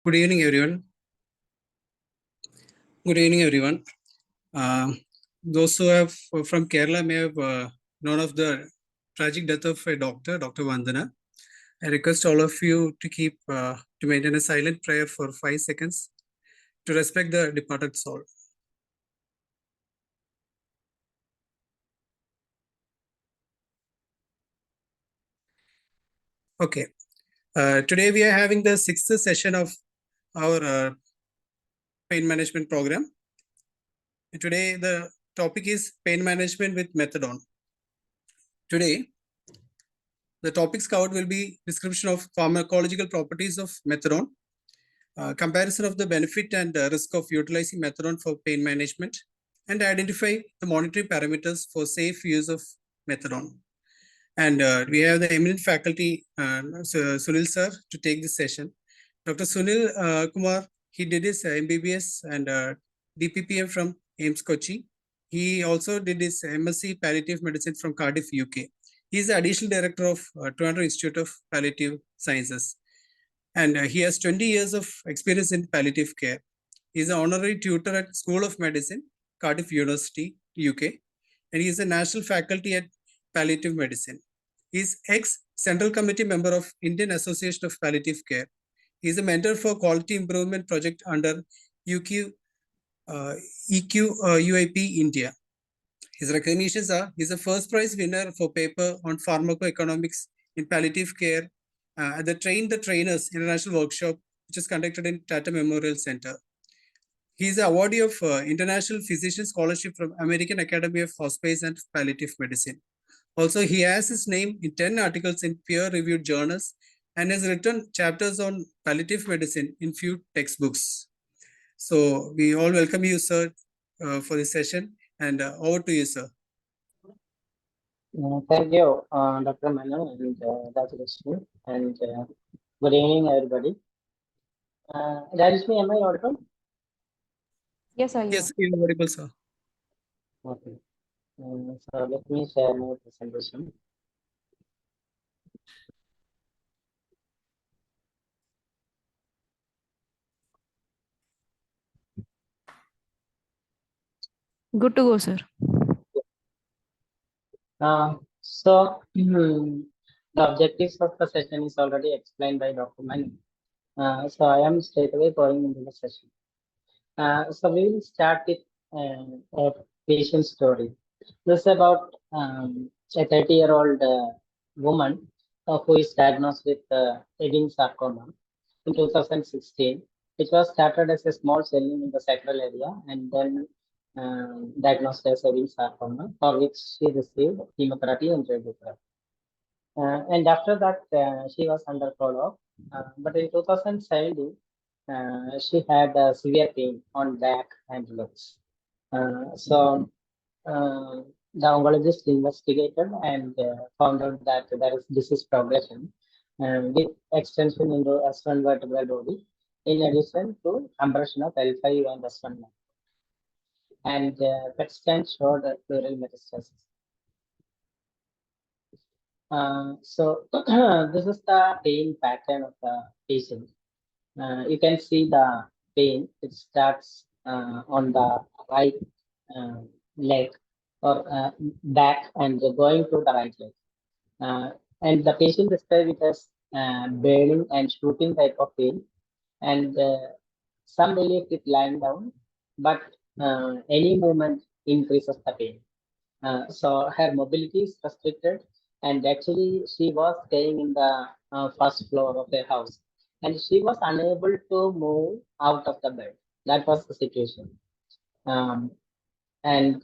Good evening, everyone. Good evening, everyone. Those who have from Kerala may have known of the tragic death of a doctor, Dr. Vandana. I request all of you to to maintain a silent prayer for 5 seconds to respect the departed soul. Okay. Today we are having the 6th session of our pain management program. Today the topic is pain management with methadone. Today, the topics covered will be description of pharmacological properties of methadone, comparison of the benefit and risk of utilizing methadone for pain management, and identify the monitoring parameters for safe use of methadone. And we have the eminent faculty, Sunil sir, to take this session. Dr. Sunil Kumar, he did his MBBS and DPPM from AIMS Kochi. He also did his MSc Palliative Medicine from Cardiff, UK. He is the additional director of Toronto Institute of Palliative Sciences. And he has 20 years of experience in palliative care. He is an honorary tutor at School of Medicine, Cardiff University, UK. And he is a national faculty at Palliative Medicine. He is ex-Central Committee member of Indian Association of Palliative Care. He is a mentor for Quality Improvement Project under EQ UIP India. His recognitions are, he is a first prize winner for paper on pharmacoeconomics in palliative care at the Train the Trainers International Workshop, which is conducted in Tata Memorial Center. He is an awardee of International Physician Scholarship from American Academy of Hospice and Palliative Medicine. Also, he has his name in 10 articles in peer-reviewed journals and has written chapters on palliative medicine in few textbooks. So we all welcome you, sir, for this session. And over to you, sir. Thank you, Dr. Manu and Dr. Krishna, and good evening, everybody. Rajashmi, am I audible? Yes, sir. Yes, you are audible, sir. Okay. So let me share my presentation. Good to go, sir. The objectives of the session is already explained by Dr. Manu. So I am straight away going into the session. So we will start with a patient story. This is about a 30-year-old woman who is diagnosed with Ewing sarcoma in 2016. It was started as a small swelling in the sacral area and then diagnosed as Ewing sarcoma, for which she received chemotherapy and radiotherapy. And after that, she was under follow-up. But in 2017, she had severe pain on back and legs. So the oncologist investigated and found out that there is disease progression with extension into S1 vertebral body, in addition to compression of L5 and S1. And PET scan showed pleural metastasis. So this is the pain pattern of the patient. You can see the pain. It starts on the right leg or back and going to the right leg. And the patient described it as burning and shooting type of pain, and some relief with lying down, but any movement increases the pain. So her mobility is restricted, and actually she was staying in the first floor of the house, and she was unable to move out of the bed. That was the situation. And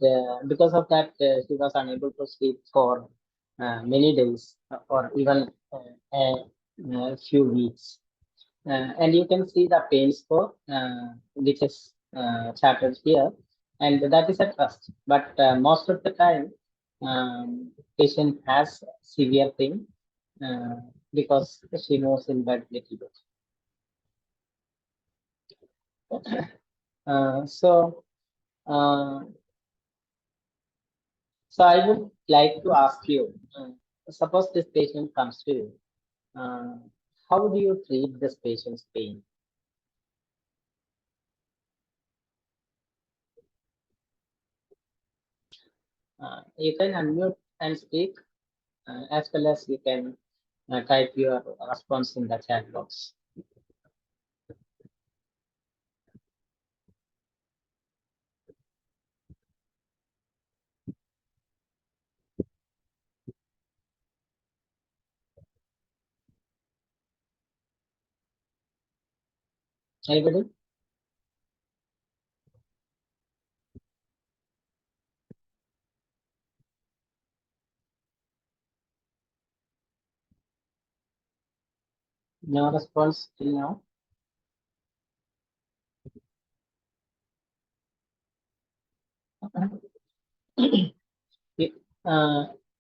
because of that, she was unable to sleep for many days or even a few weeks. And you can see the pain score, which is charted here, and that is a trust. But most of the time, patient has severe pain because she moves in bed little bit. So I would like to ask you, suppose this patient comes to you, how do you treat this patient's pain? You can unmute and speak as well as you can type your response in the chat box. Anybody? No response till now.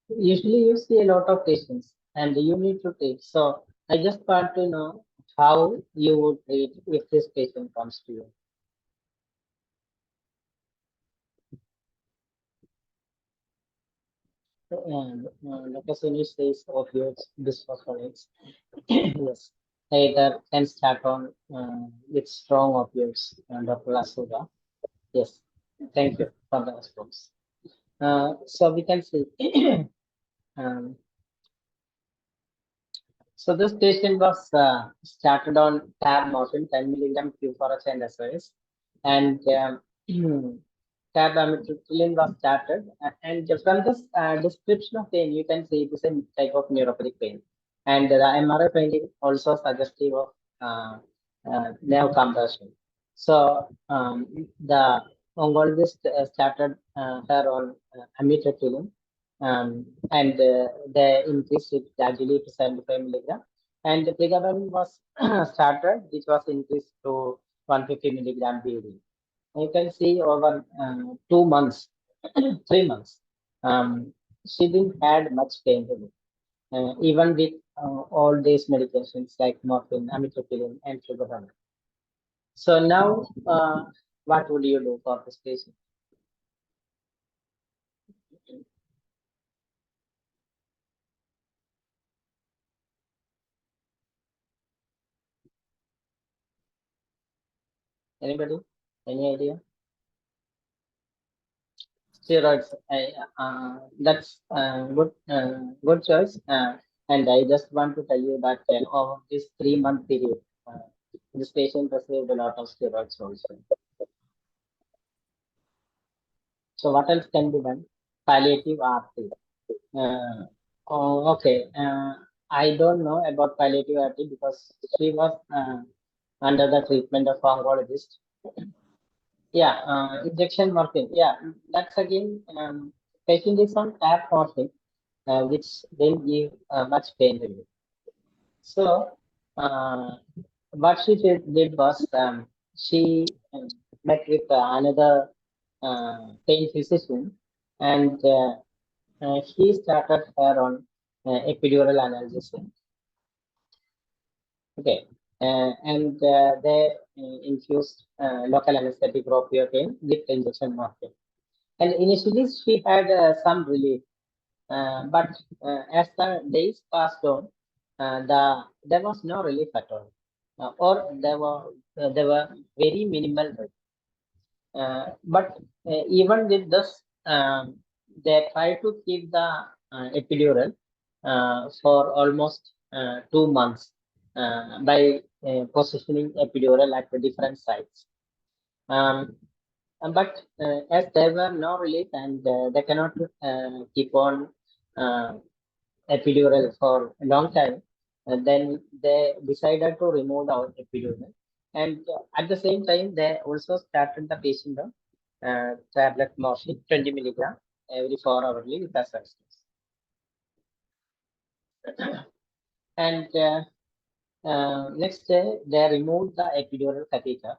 Usually you see a lot of patients and you need to treat. So I just want to know how you would treat if this patient comes to you. Dr. Sunil says opioids, bisphosphonates. Yes, either can start on with strong opioids, Dr. Asuda. Yes, thank you for the response. So we can see. um, So this patient was started on tab morphine, 10 milligram Q4H and SOS, and tab amitriptyline was started. And from this description of pain, you can see it is a type of neuropathic pain, and the MRI finding also suggestive of nerve compression. So the oncologist started her on amitriptyline and they increased it gradually to 75 milligram. And the pregabalin was started, which was increased to 150 milligram BD. You can see over 2 months, 3 months, she didn't had much pain relief, even with all these medications like morphine, amitriptyline, and pregabalin. So now, what would you do for this patient? Anybody? Any idea? Steroids. That's good choice. And I just want to tell you that over this 3 month period, this patient received a lot of steroids also. So what else can be done? Palliative RT. Okay. I don't know about palliative RT because she was under the treatment of oncologist. Yeah, injection morphine. Yeah, that's again patient is on tap morphine, which then give much pain relief. So, what she did was she met with another pain physician, and he started her on epidural analgesic. Okay, and they infused local anesthetic propionate with injection morphine. And initially, she had some relief. But as the days passed on, there was no relief at all, or there were very minimal relief. But even with this, they try to keep the epidural for almost 2 months by positioning epidural at the different sites. But as there were no relief and they cannot keep on uh, epidural for a long time, then they decided to remove the epidural. And at the same time, they also started the patient on tablet morphine, 20 milligram every 4 hourly with assistance. And next day, they removed the epidural catheter,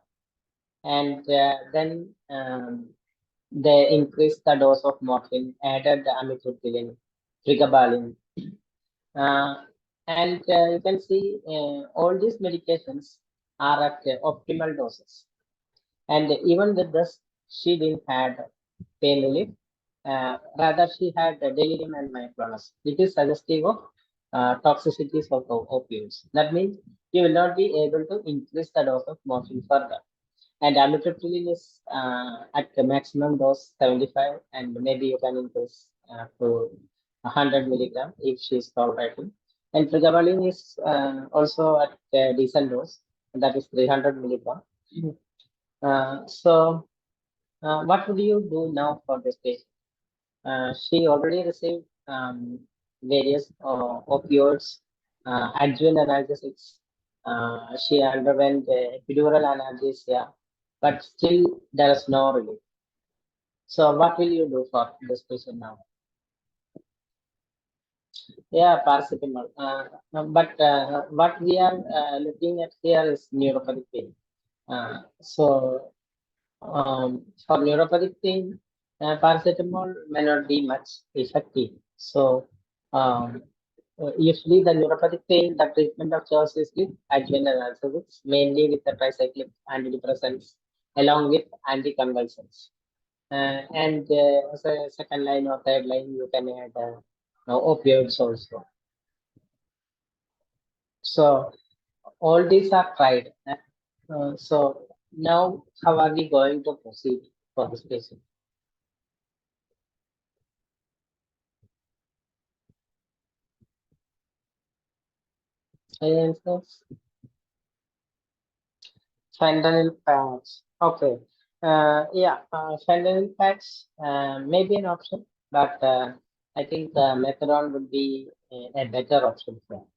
and then they increased the dose of morphine, added the amitriptyline, pregabalin, and you can see all these medications are at optimal doses. And even with this, she didn't had pain relief. Rather, she had delirium and myoclonus. It is suggestive of toxicities of opioids. That means you will not be able to increase the dose of morphine further. And amitriptyline is at the maximum dose 75, and maybe you can increase to 100 milligram if she is tolerating. And pregabalin is also at a decent dose, that is 300 milligram. What would you do now for this patient? She already received various opioids, adjuvant analgesics. She underwent epidural analgesia, but still there is no relief. So what will you do for this patient now? Yeah, paracetamol. But what we are looking at here is neuropathic pain. So for neuropathic pain, paracetamol may not be much effective. So usually the neuropathic pain, the treatment of choice is with adjuvant analgesics, mainly with the tricyclic antidepressants, along with anticonvulsants. And as a second line or third line, you can add opioids also. So all these are tried. So now, how are we going to proceed for this patient? Any answers? Fentanyl patch. Okay. Fentanyl patch may be an option, but I think methadone would be a better option for.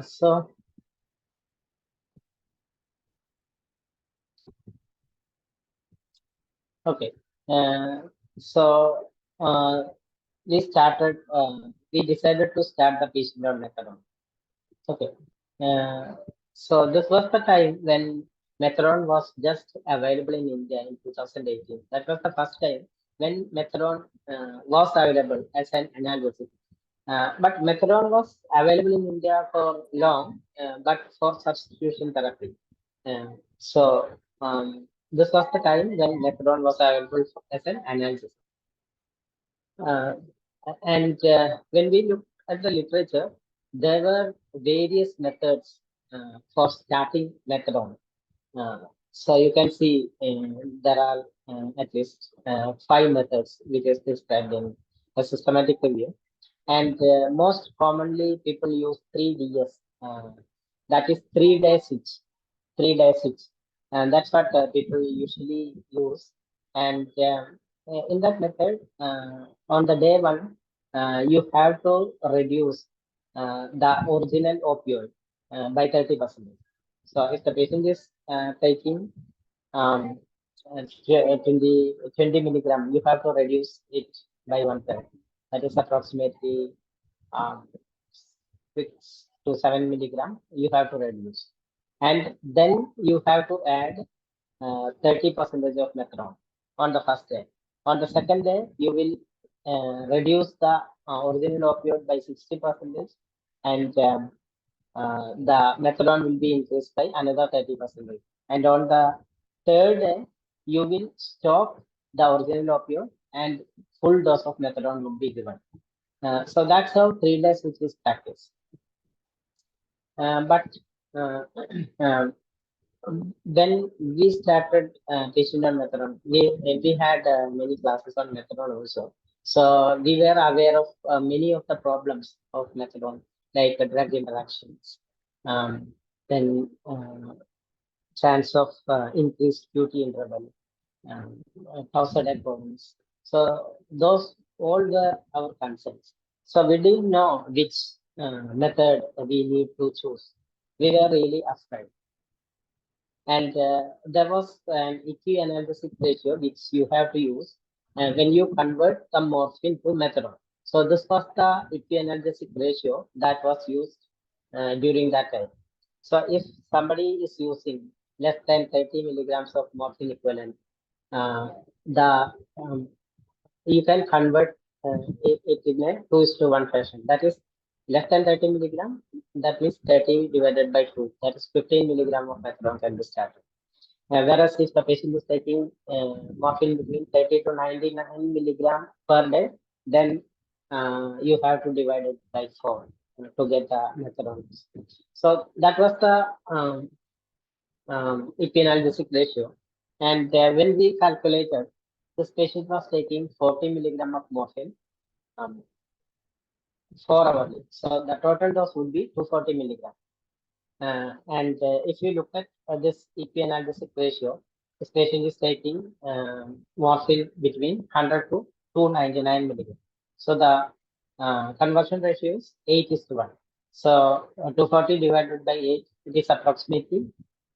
So okay. So we started. We decided to start the patient on methadone. Okay. So this was the time when methadone was just available in India in 2018. That was the first time when methadone was available as an analgesic. But methadone was available in India for long, but for substitution therapy. This was the time when methadone was available as an analgesic. And when we look at the literature, there were various methods for starting methadone. So you can see there are at least 5 methods which is described in a systematic review. And most commonly, people use 3DS. That is 3-day switch. 3-day switch. And that's what people usually use. And in that method, on the day one, you have to reduce the original opioid by 30%. So if the patient is taking 20 milligram, you have to reduce it by 1/3. That is approximately 6 to 7 milligram. You have to reduce, and then you have to add 30% of methadone on the first day. On the second day, you will reduce the original opioid by 60%, and the methadone will be increased by another 30%. And on the third day, you will stop the original opioid and full dose of methadone will be given. So that's how 3 days which is practiced. But when we started teaching on methadone, we had many classes on methadone also. So we were aware of many of the problems of methadone, like drug interactions, then chance of increased QT interval, thousand problems. So those all were our concerns. So we didn't know which method we need to choose. We were really afraid. And there was an eqi-analgesic ratio which you have to use when you convert the morphine to methadone. So this was the eqi-analgesic ratio that was used during that time. So if somebody is using less than 30 milligrams of morphine equivalent, the you can convert it in a 2:1 fashion. That is less than 30 milligram. That means 30 divided by 2. That is 15 milligram of methadone can be started. Whereas if the patient is taking morphine between 30 to 99 milligram per day, then you have to divide it by 4 to get the methadone. So that was the EP analgesic ratio. And when we calculated, this patient was taking 40 milligram of morphine um, 4 hourly. So the total dose would be 240 milligram. And if you look at this EP analgesic ratio, this patient is taking morphine between 100 to 299 milligram. So the conversion ratio is 8:1. So 240 divided by 8, it is approximately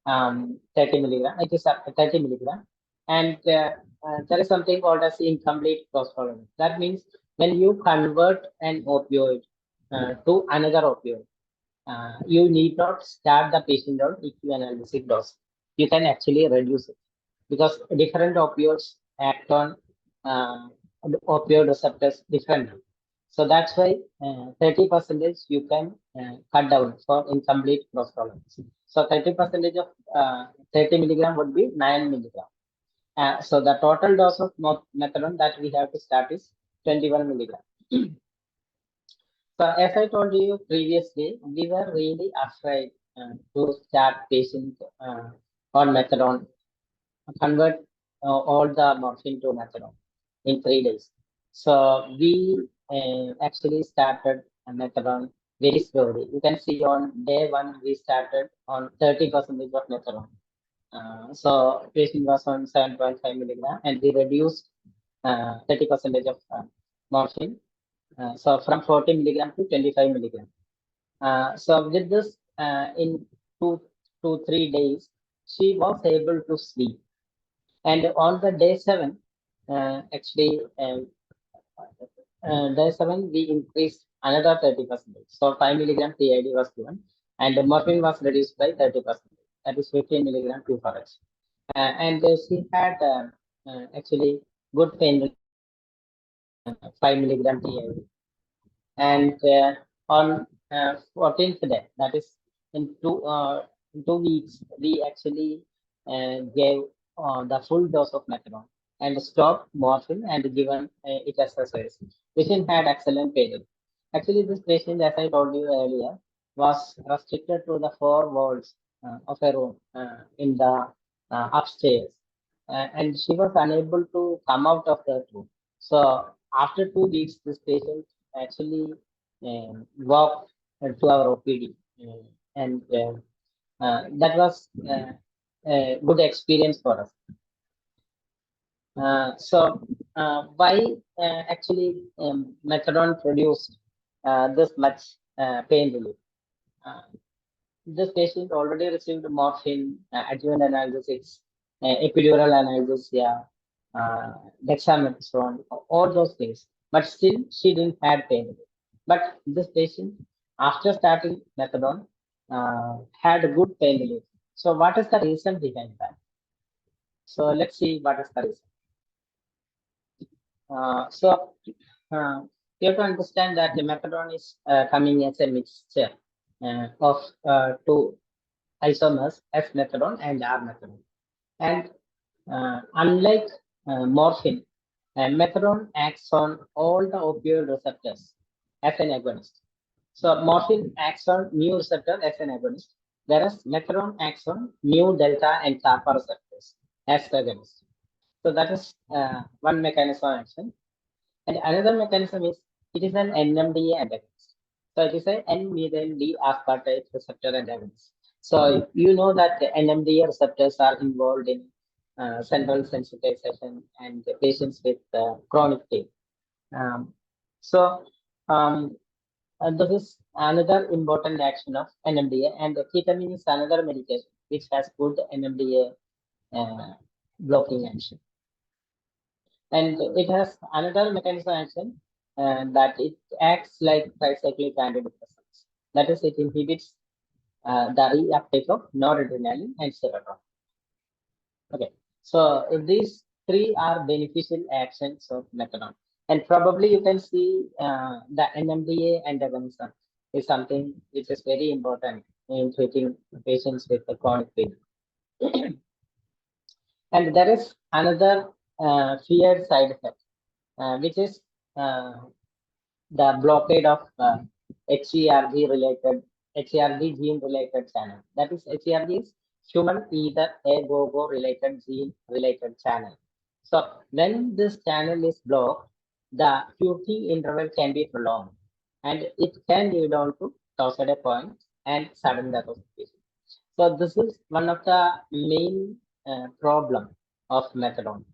30 milligram. It is 30 milligram. And there is something called as incomplete cross tolerance. That means when you convert an opioid to another opioid, you need not start the patient on equianalytic dose. You can actually reduce it because different opioids act on opioid receptors differently. So that's why 30% you can cut down for incomplete cross tolerance. So 30% of 30 milligram would be 9 milligram. So the total dose of methadone that we have to start is 21 milligram. So as I told you previously, we were really afraid to start patient on methadone, convert all the morphine to methadone in 3 days. So we actually started methadone very slowly. You can see on day one, we started on 30% of methadone. So patient was on 7.5 milligram and we reduced 30% of morphine. So from 40 milligram to 25 milligram. So with this, in 3 days, she was able to sleep. And on the day 7, actually, day 7, we increased another 30%. So 5 milligram PID was given, and the morphine was reduced by 30%. That is 15 milligram 2 hours. And she had actually good pain, 5 milligram PID. And on 14th day, that is in 2 weeks, we actually gave the full dose of methadone and stopped morphine and given it as a service. Patient had excellent pain relief. Actually, this patient, as I told you earlier, was restricted to the 4 walls of a room in the upstairs, and she was unable to come out of that room. So after 2 weeks, this patient actually walked to our OPD, and that was a good experience for us. Why actually methadone produced this much pain relief? This patient already received morphine, adjuvant analgesics, epidural analgesia, dexamethasone, all those things. But still, she didn't have pain. But this patient, after starting methadone, had a good pain relief. So, what is the reason behind that? So, let's see what is the reason. You have to understand that the methadone is coming as a mixture of two isomers, S-methadone and R-methadone. And unlike morphine, methadone acts on all the opioid receptors as an agonist. So morphine acts on mu receptor as an agonist, whereas methadone acts on mu, delta, and kappa receptors as agonists. So that is one mechanism of action. And another mechanism is it is an NMDA antagonist. So it is an N-methyl D-aspartate receptor antagonist. So you know that the NMDA receptors are involved in central sensitization and the patients with chronic pain. This is another important action of NMDA, and ketamine is another medication which has good NMDA blocking action. And it has another mechanism of action that it acts like tricyclic antidepressants. That is, it inhibits the reuptake of noradrenaline and serotonin. Okay, so these three are beneficial actions of methadone. And probably you can see the NMDA antagonism is something which is very important in treating patients with the chronic pain. And there is another feared side effect, which is the blockade of HERG gene related channel. That is, HERG is human either a go-go related gene related channel. So when this channel is blocked, the QT interval can be prolonged and it can lead on to tossed point and sudden death of the patient. So this is one of the main problem of methadone,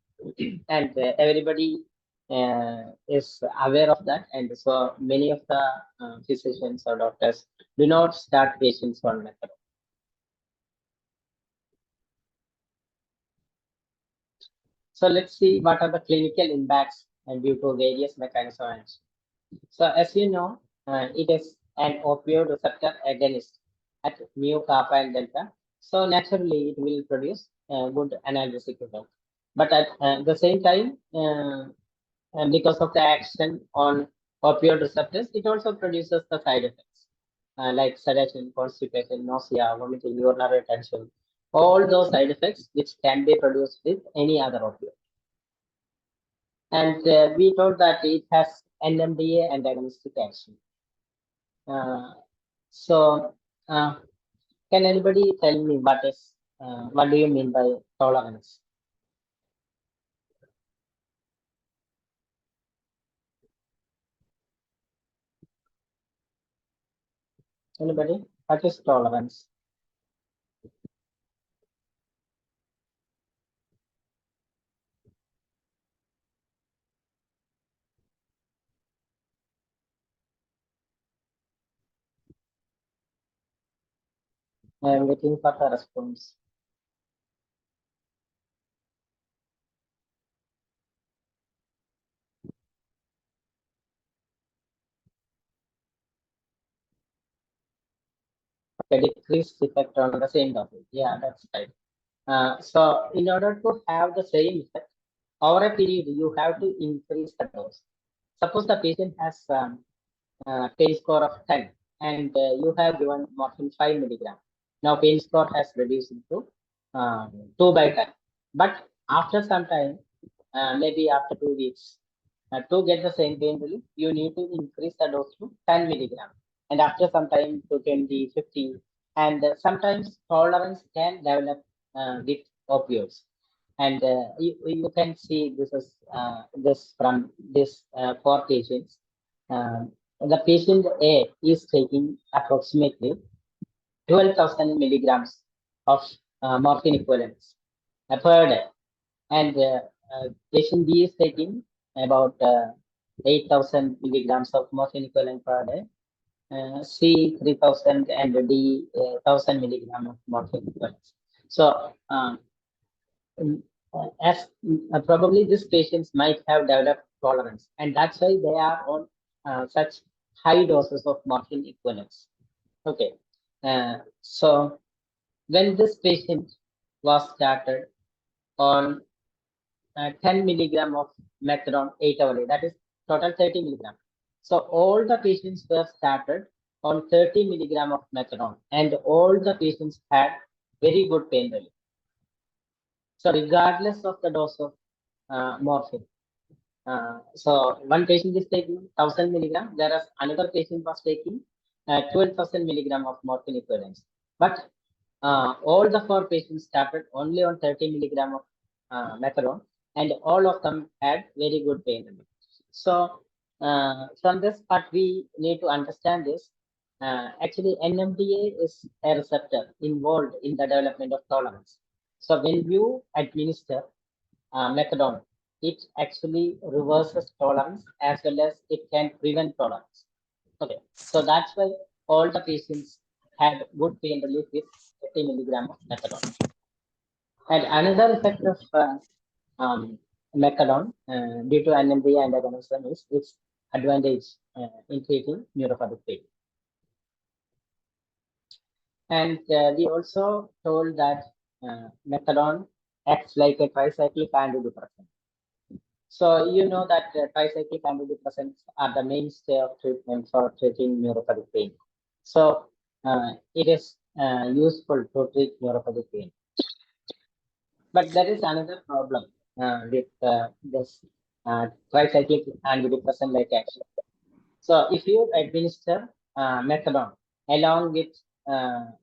and everybody is aware of that. And so many of the physicians or doctors do not start patients on methadone. So let's see what are the clinical impacts due to various mechanisms of action. So as you know, it is an opioid receptor agonist at mu, kappa, and delta. So naturally, it will produce good analgesic effect. But at the same time, and because of the action on opioid receptors, it also produces the side effects like sedation, constipation, nausea, vomiting, urinary retention. All those side effects which can be produced with any other opioid. And we told that it has NMDA and agonistic action. So, can anybody tell me what do you mean by tolerance? Anybody? What is tolerance? I am waiting for the response. Okay, decreased effect on the same topic. Yeah, that's right. So, in order to have the same effect over a period, you have to increase the dose. Suppose the patient has pain score of 10 and you have given morphine 5 milligram. Now pain score has reduced to 2 by 10. But after some time, maybe after 2 weeks, to get the same pain relief, you need to increase the dose to 10 milligram. And after some time to 20, 50, and sometimes tolerance can develop with opioids. And you can see this is this from this 4 patients. The patient A is taking approximately 12,000 milligrams of morphine equivalents per day, and patient B is taking about 8,000 milligrams of morphine equivalent per day. C 3,000 and D 1,000 milligram of morphine equivalents. So as probably these patients might have developed tolerance, and that's why they are on such high doses of morphine equivalents. Okay, so when this patient was started on 10 milligram of methadone 8 hourly, that is total 30 milligram. So all the patients were started on 30 milligram of methadone, and all the patients had very good pain relief. So regardless of the dose of morphine. So one patient is taking 1,000 milligram, whereas another patient was taking 12,000 milligram of morphine equivalents. But all the 4 patients started only on 30 milligram of methadone, and all of them had very good pain relief. So from this part, we need to understand this. Actually, NMDA is a receptor involved in the development of tolerance. So when you administer methadone, it actually reverses tolerance as well as it can prevent tolerance. Okay, so that's why all the patients had good pain relief with 30 milligram of methadone. And another effect of methadone due to NMDA antagonism is its advantage in treating neuropathic pain. And we also told that methadone acts like a tricyclic antidepressant. So you know that tricyclic antidepressants are the mainstay of treatment for treating neuropathic pain. So it is useful to treat neuropathic pain. But there is another problem with this tricyclic antidepressant-like action. So if you administer methadone along with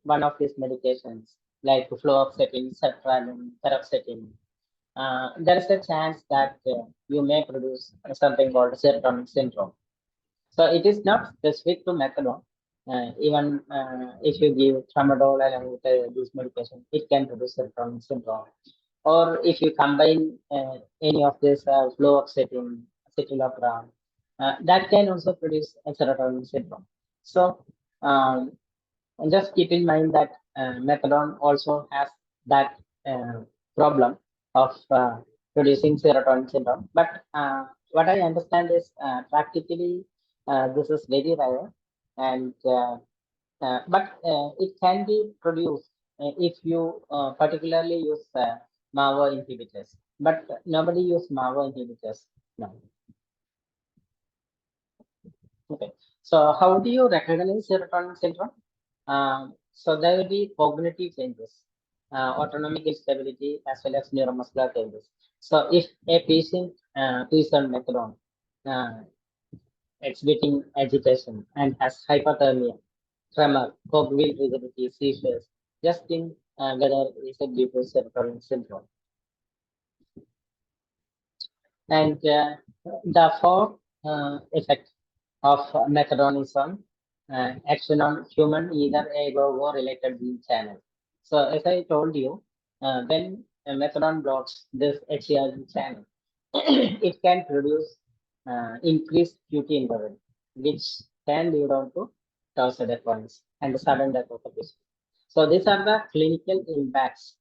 one of these medications like fluoxetine, sertraline, paroxetine, there is a chance that you may produce something called serotonin syndrome. So it is not specific to methadone. Even if you give tramadol along with this medication, it can produce serotonin syndrome. Or if you combine any of this fluoxetine, citalopram, that can also produce a serotonin syndrome. So um, and just keep in mind that methadone also has that problem of producing serotonin syndrome. But what I understand is practically this is very rare, and but it can be produced if you particularly use MAVO inhibitors. But nobody use MAVO inhibitors now. Okay. So how do you recognize serotonin syndrome? So there will be cognitive changes, autonomic instability, as well as neuromuscular changes. So if a patient who is on methadone uh, exhibiting agitation and has hypothermia, tremor, cogwheel rigidity, seizures, just think whether it is a due to serotonin syndrome. And the fourth effect of methadone is on action on human either AGO or related gene channel. So as I told you, when methadone blocks this HERG channel, it can produce increased QT interval, which can lead on to toxic points and sudden death of the patient. So these are the clinical impacts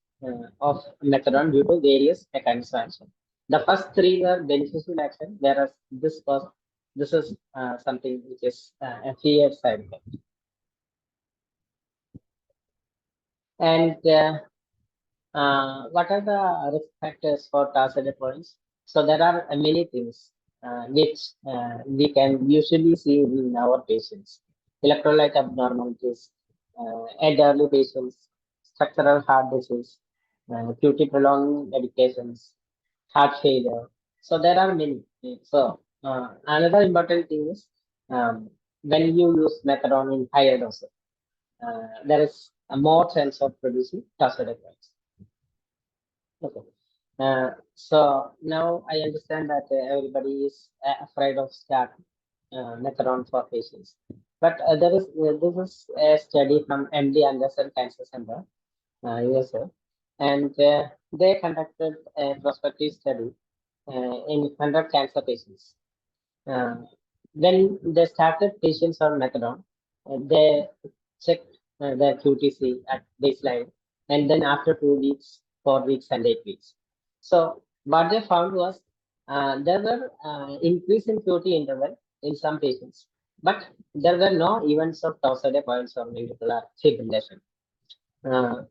of methadone due to various mechanisms of action. The first three were beneficial action, whereas this is something which is a feared side effect. And what are the risk factors for targeted points? So there are many things which we can usually see in our patients. Electrolyte abnormalities, elderly patients, structural heart disease, QT prolonging medications, heart failure. So there are many. So another important thing is when you use methadone in higher doses, there is a more chance of producing targeted points. Okay. So now I understand that everybody is afraid of start methadone for patients. But this is a study from MD Anderson Cancer Center, USA, and they conducted a prospective study in 100 cancer patients. When they started patients on methadone, they checked their QTC at baseline, and then after 2 weeks, 4 weeks, and 8 weeks. So what they found was there were increase in QT interval in some patients, but there were no events of toxic points or ventricular fibrillation.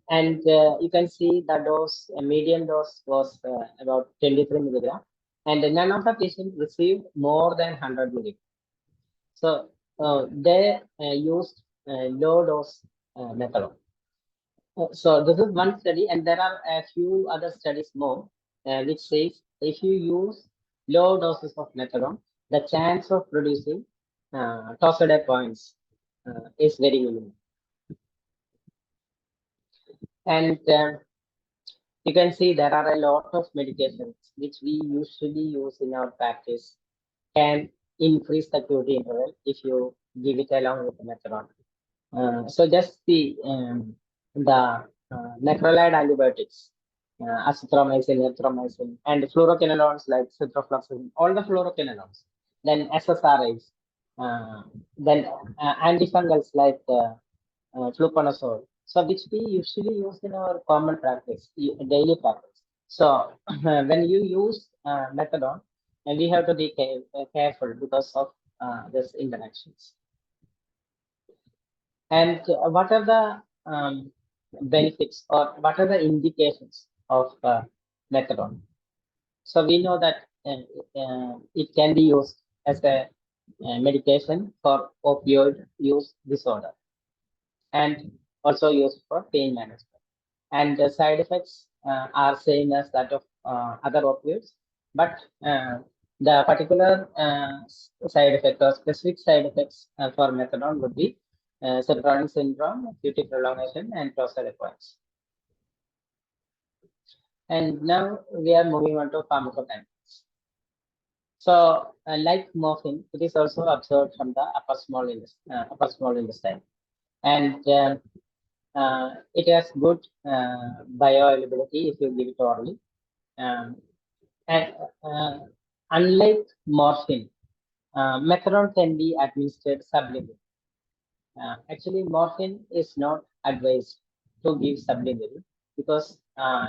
And you can see the dose, median dose was about 23 milligram, and none of the patients received more than 100 milligram. So they used low dose methadone. So this is one study, and there are a few other studies more, which says if you use low doses of methadone, the chance of producing toxic points is very minimal. And you can see there are a lot of medications which we usually use in our practice can increase the QT interval if you give it along with the methadone. So just the macrolide antibiotics, azithromycin, erythromycin, and fluoroquinolones like ciprofloxacin, all the fluoroquinolones, then SSRIs, then antifungals like fluconazole. So which we usually use in our common practice, daily practice. So when you use methadone, and we have to be careful because of these interactions. And what are the benefits or what are the indications of methadone? So we know that it can be used as a medication for opioid use disorder and also used for pain management. And the side effects are same as that of other opioids, but the particular side effect or specific side effects for methadone would be serotonin syndrome, QT prolongation, and toxic points. And now we are moving on to pharmacodynamics. So, like morphine, it is also absorbed from the upper small intestine, and it has good bioavailability if you give it orally. Um, and uh, unlike morphine, methadone can be administered sublingually. Actually, morphine is not advised to give sublingually because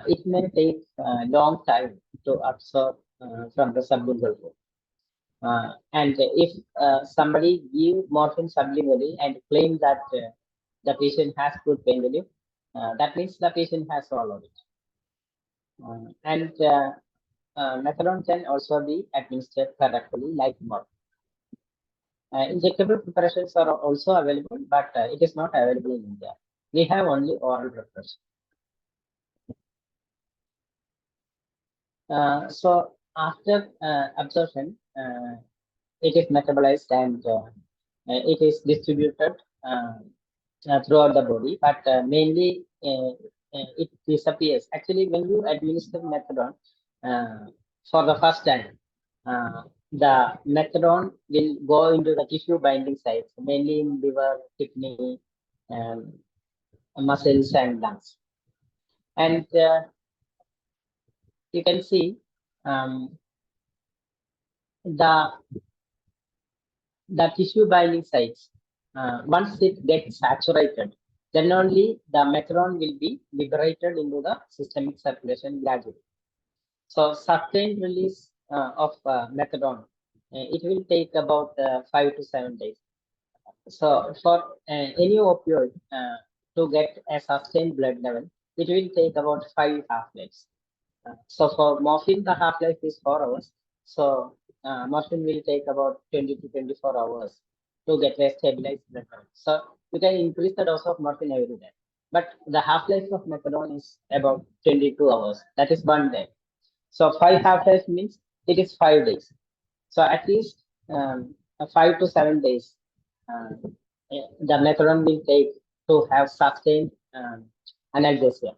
it may take a long time to absorb from the sublingual route. And if somebody give morphine sublingually and claim that the patient has good pain relief, that means the patient has swallowed it. And methadone can also be administered correctly like morphine. Injectable preparations are also available, but it is not available in India. We have only oral preparation. So after absorption, it is metabolized and it is distributed throughout the body, but mainly it disappears. Actually, when you administer methadone for the first time, the methadone will go into the tissue binding sites, mainly in liver, kidney, um, muscles, and lungs. And you can see um, the tissue binding sites. Once it gets saturated, then only the methadone will be liberated into the systemic circulation gradually. So sustained release of methadone, it will take about 5 to 7 days. So for any opioid to get a sustained blood level, it will take about 5 half-lives. So for morphine, the half-life is 4 hours. So morphine will take about 20 to 24 hours to get a stabilized blood level. So you can increase the dose of morphine every day. But the half-life of methadone is about 22 hours. That is 1 day. So 5 half-life means it is 5 days. So at least 5 to 7 days the methadone will take to have sustained analgesia.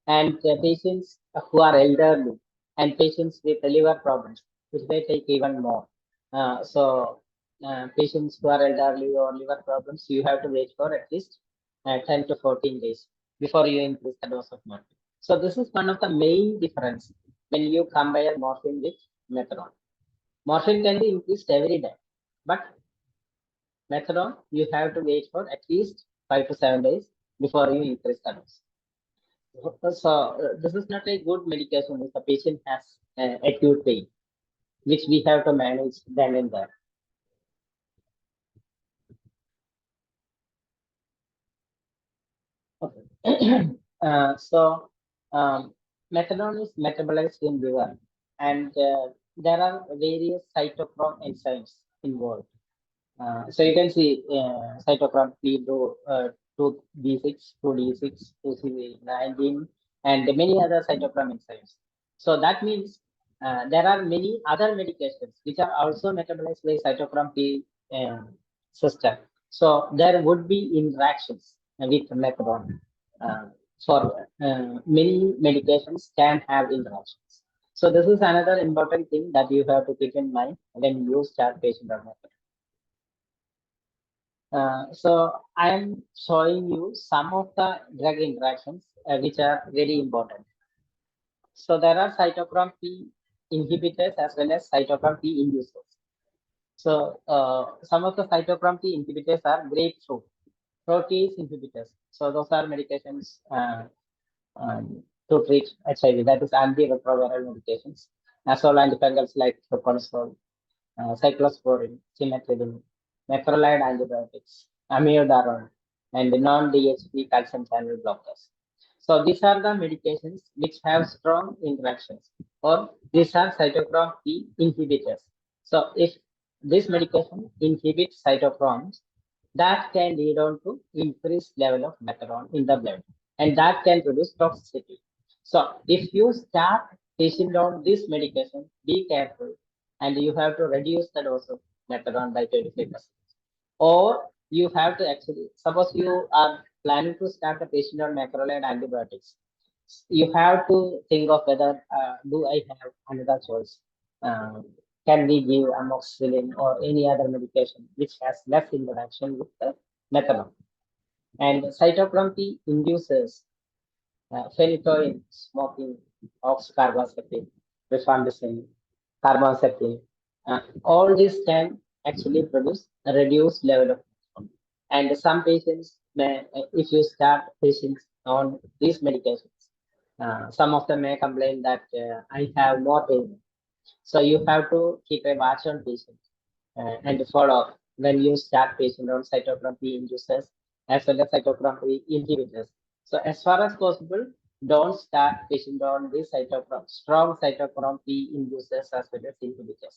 And patients who are elderly and patients with liver problems, which may take even more. Patients who are elderly or liver problems, you have to wait for at least 10 to 14 days before you increase the dose of morphine. So this is one of the main difference when you compare morphine with methadone. Morphine can be increased every day, but methadone, you have to wait for at least 5 to 7 days before you increase the dose. So this is not a good medication if the patient has acute pain, which we have to manage then and there. Okay. Methadone is metabolized in liver, and there are various cytochrome enzymes involved. So you can see cytochrome P2D6, 2D6, 2C19, and many other cytochrome enzymes. So that means there are many other medications which are also metabolized by cytochrome P system. So there would be interactions with methadone. For many medications can have interactions. So this is another important thing that you have to keep in mind when you start patient on methadone. So I am showing you some of the drug interactions which are very important. So there are cytochrome P inhibitors as well as cytochrome P inducers. So some of the cytochrome P inhibitors are grapefruit, protease inhibitors. So those are medications to treat HIV. That is antiretroviral medications. Nasal antifungals like proconazole, cyclosporin, cimetidine, macrolide antibiotics, amiodarone, and non-DHP calcium channel blockers. So these are the medications which have strong interactions, or these are cytochrome P inhibitors. So if this medication inhibits cytochromes, that can lead on to increased level of methadone in the blood, and that can produce toxicity. So if you start patient on this medication, be careful, and you have to reduce the dose of methadone by 25%. Or you have to actually, suppose you are planning to start a patient on macrolide antibiotics. you have to think of whether do I have another choice? Can we give amoxicillin or any other medication which has less interaction with the methadone? And cytochrome P induces phenytoin, smoking, oxcarbazepine, rifampicin, carbamazepine. All this can actually produce a reduced level of methadone. And some patients may, if you start patients on these medications, some of them may complain that I have more pain. So you have to keep a watch on patient and follow up when you start patient on cytochrome P inducers as well as cytochrome P inhibitors. So as far as possible, don't start patient on these strong cytochrome P inducers as well as inhibitors.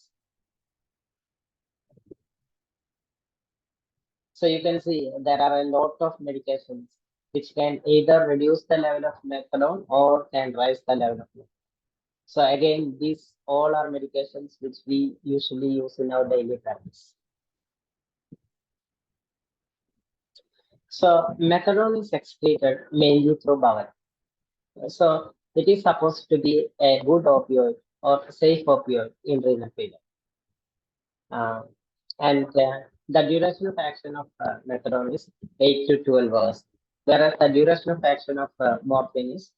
So you can see there are a lot of medications which can either reduce the level of methadone or can raise the level of methadone. So again, these all are medications which we usually use in our daily practice. So methadone is excreted mainly through bowel. So it is supposed to be a good opioid or safe opioid in renal failure. And the duration of action of methadone is 8 to 12 hours, whereas the duration of action of morphine is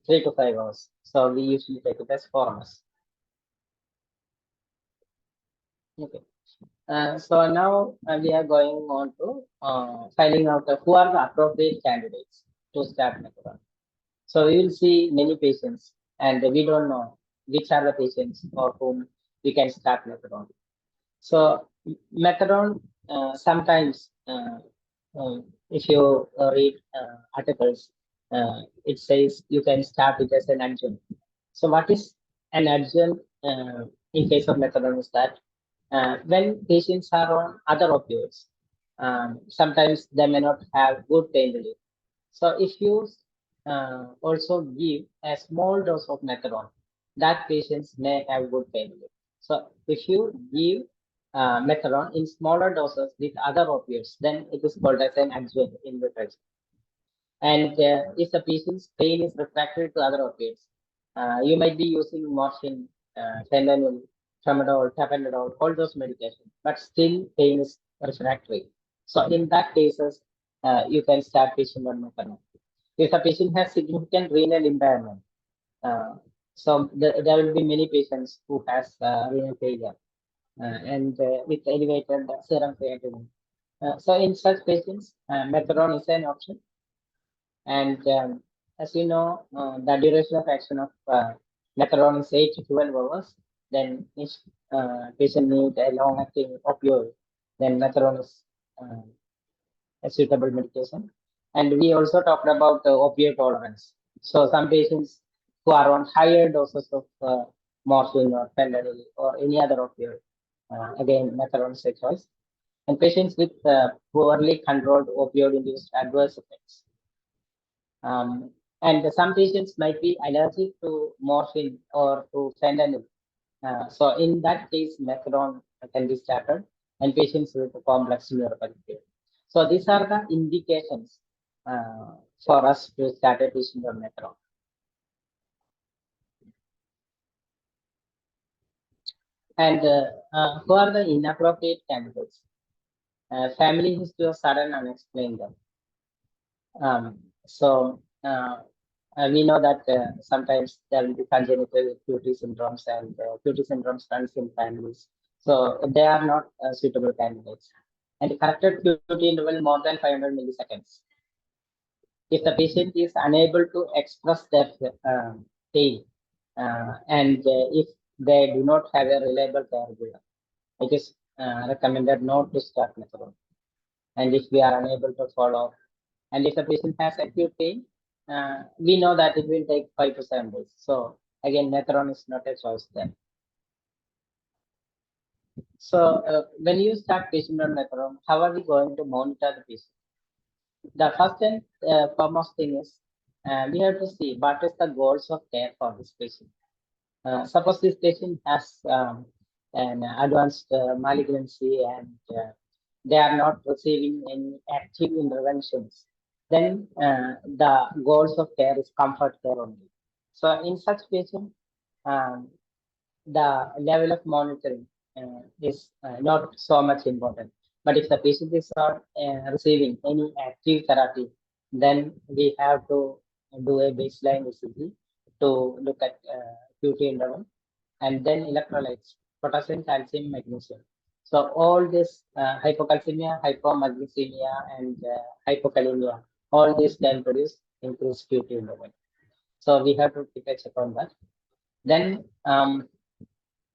3 to 5 hours. So we usually take it as 4 hours. Okay. So now we are going on to finding out who are the appropriate candidates to start methadone. So we will see many patients, and we don't know which are the patients for whom we can start methadone. So methadone sometimes, if you read articles, it says you can start it as an adjunct. So what is an adjunct in case of methadone is that when patients are on other opioids, sometimes they may not have good pain relief. So if you also give a small dose of methadone, that patients may have good pain relief. So if you give methadone in smaller doses with other opioids, then it is called as an adjunct in literature. And if the patient's pain is refractory to other opioids, you might be using morphine, fentanyl, tramadol, tapentadol, all those medications, but still pain is refractory. So in that cases, you can start patient on methadone. If the patient has significant renal impairment, so there will be many patients who has renal failure and with elevated serum creatinine. So in such patients, methadone is an option. And as you know, the duration of action of methadone is 8 to 12 hours. Then if patient needs a long-acting opioid, then methadone is a suitable medication. And we also talked about opioid tolerance. So some patients who are on higher doses of morphine or fentanyl or any other opioid, again, methadone is a choice. And patients with poorly controlled opioid-induced adverse effects. And some patients might be allergic to morphine or to fentanyl. So in that case, methadone can be started, and patients with complex neuropathy. So these are the indications for us to start a patient on methadone. And who are the inappropriate candidates? Family history of sudden unexplained death. So we know that sometimes there will be congenital QT syndromes, and QT syndromes runs in families. So they are not suitable candidates. And corrected QT interval more than 500 milliseconds. If the patient is unable to express their pain, and if they do not have a reliable caregiver, it is recommended not to start methadone. And if we are unable to follow up, and if the patient has acute pain, we know that it will take 5 to 7 days. So again, methadone is not a choice there. So when you start patient on methadone, how are we going to monitor the patient? The first and foremost thing is we have to see what is the goals of care for this patient. Suppose this patient has an advanced malignancy and they are not receiving any active interventions. then the goals of care is comfort care only. So in such patient, the level of monitoring is not so much important. But if the patient is not receiving any active therapy, then we have to do a baseline ECG to look at QT interval, and then electrolytes, potassium, calcium, magnesium. So all this hypocalcemia, hypomagnesemia, and hypokalemia, all these can produce increased QT interval. So we have to keep a check on that. Then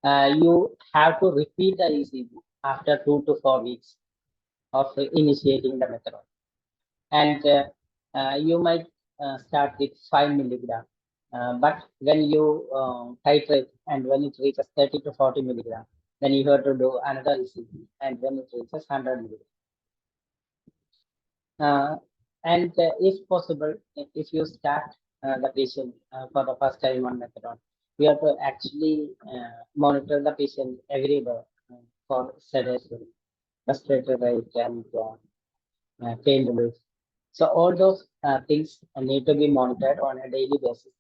you have to repeat the ECG after 2 to 4 weeks of initiating the methadone. And you might start with 5 milligram. But when you titrate and when it reaches 30 to 40 milligram, then you have to do another ECG, and when it reaches 100 milligram. And if possible, if you start the patient for the first time on methadone, we have to actually monitor the patient every day for sedation, respiratory rate, and pain relief. So all those things need to be monitored on a daily basis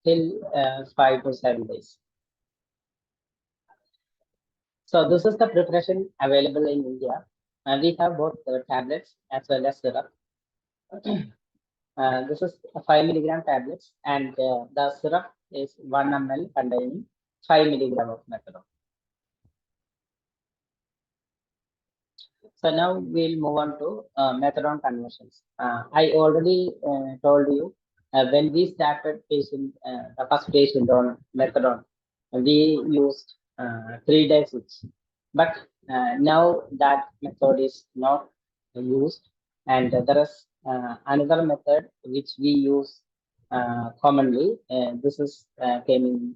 till 5 to 7 days. So this is the preparation available in India. We have both tablets as well as syrup. This is a 5 milligram tablets, and the syrup is 1 ml containing 5 milligram of methadone. So now we'll move on to methadone conversions. I already told you when we started the first patient on methadone, we used 3-day switch. But now that method is not used, and there is another method which we use commonly. This is came in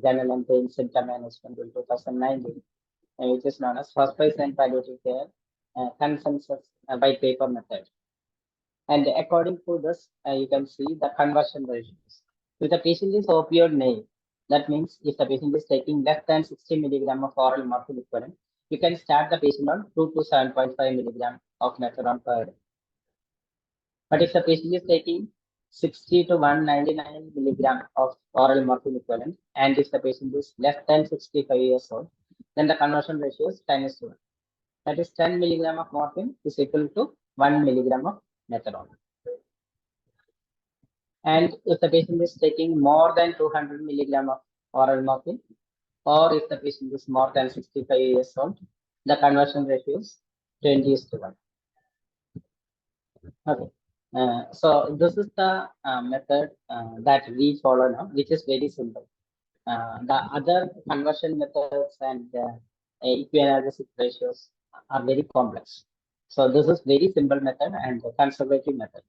General and Pain Symptom Management in 2019, which is known as hospice and palliative care consensus white paper method. And according to this, you can see the conversion ratios. If the patient is opioid naive, that means if the patient is taking less than 60 milligram of oral morphine equivalent, you can start the patient on 2 to 7.5 milligram of methadone per day. But if the patient is taking 60 to 199 milligram of oral morphine equivalent, and if the patient is less than 65 years old, then the conversion ratio is 10:1. That is 10 milligram of morphine is equal to 1 milligram of methadone. And if the patient is taking more than 200 milligram of oral morphine, or if the patient is more than 65 years old, the conversion ratio is 20:1. Okay. So this is the method that we follow now, which is very simple. The other conversion methods and equianalysis ratios are very complex. So this is very simple method and conservative method.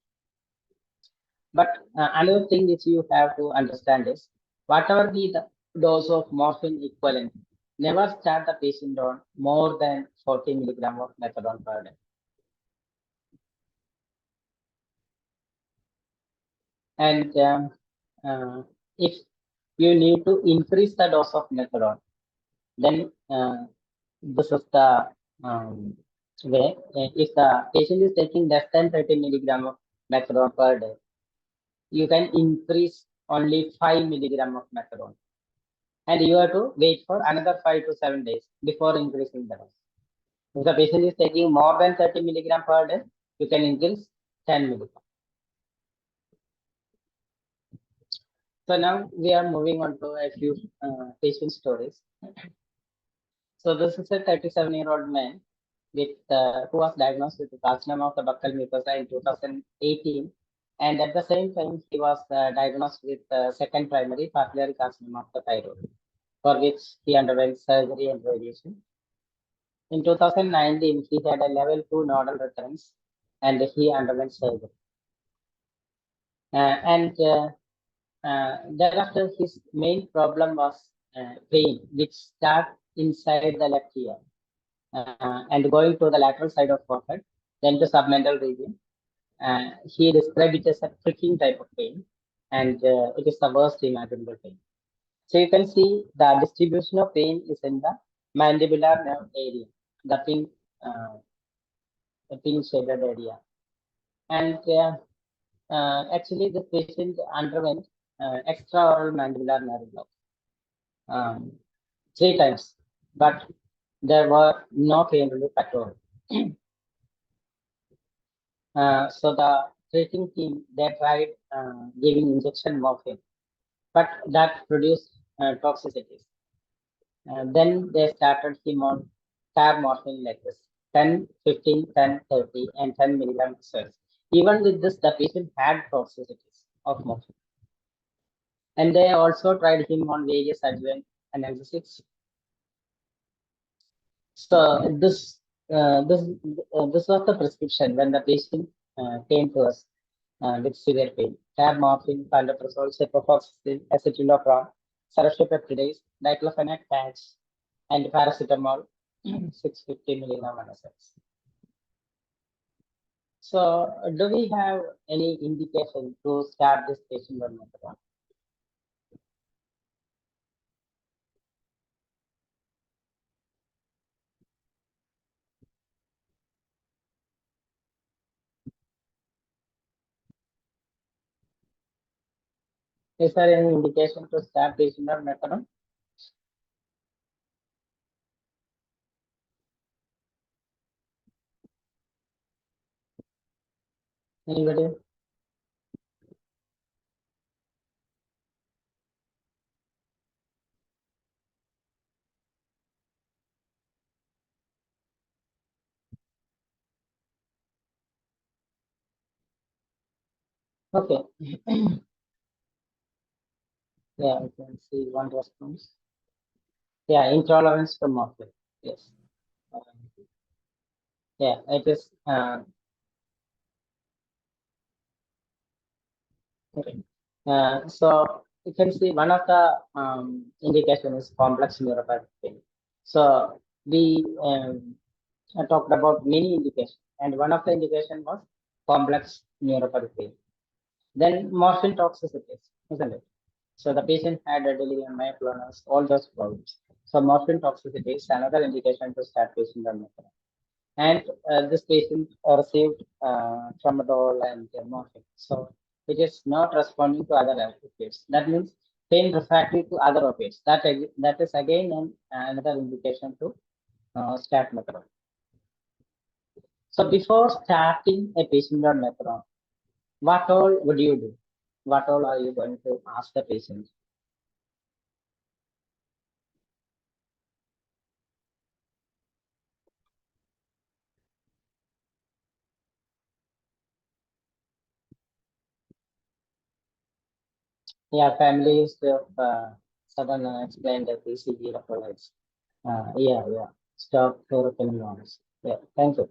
But another thing which you have to understand is whatever be the dose of morphine equivalent, never start the patient on more than 40 milligram of methadone per day. And if you need to increase the dose of methadone, then this is the way. If the patient is taking less than 30 milligram of methadone per day, you can increase only 5 milligram of methadone. And you have to wait for another 5 to 7 days before increasing the dose. If the patient is taking more than 30 milligram per day, you can increase 10 milligram. So now we are moving on to a few patient stories. So this is a 37-year-old man with who was diagnosed with carcinoma of the buccal mucosa in 2018, and at the same time he was diagnosed with second primary papillary carcinoma of the thyroid, for which he underwent surgery and radiation. In 2019, he had a level 2 nodal recurrence, and he underwent surgery. Thereafter, his main problem was pain, which started inside the left ear and going to the lateral side of forehead, then to submental region. He described it as a pricking type of pain, and it is the worst imaginable pain. So you can see the distribution of pain is in the mandibular nerve area, the pink shaded area. And actually, the patient underwent extraoral mandibular nerve block 3 times, but there were no pain relief at all. So the treating team, they tried giving injection morphine, but that produced toxicities. Then they started him on tab morphine like this, 10, 15, 10, 30, and 10 milligram cells. Even with this, the patient had toxicities of morphine. And they also tried him on various adjuvant analgesics. So this was the prescription when the patient came to us with severe pain. Tab morphine, pantoprazole, ciprofloxacin, acetylopram, serratiopeptidase, diclofenac patch, and paracetamol, 650 milligram analogs. So, do we have any indication to start this patient on methadone? Is there any indication to start patient on methadone? Anybody? Okay. Yeah, I can see one response. Yeah, intolerance to morphine. Yes. Yeah, it is. Okay. So you can see one of the indication is complex neuropathic pain. So we talked about many indications, and one of the indication was complex neuropathic pain. Then morphine toxicities, isn't it? So the patient had a delirium, myoclonus, all those problems. So morphine toxicity is another indication to start patient on methadone. And this patient received tramadol and morphine. So it is not responding to other opiates. That means pain refractory to other opiates. That is again another indication to start methadone. So before starting a patient on methadone, what all would you do? What all are you going to ask the patient? Yeah, families of sudden unexplained PCG electrolytes. Yeah. Stop chloroquine noise. Yeah, thank you.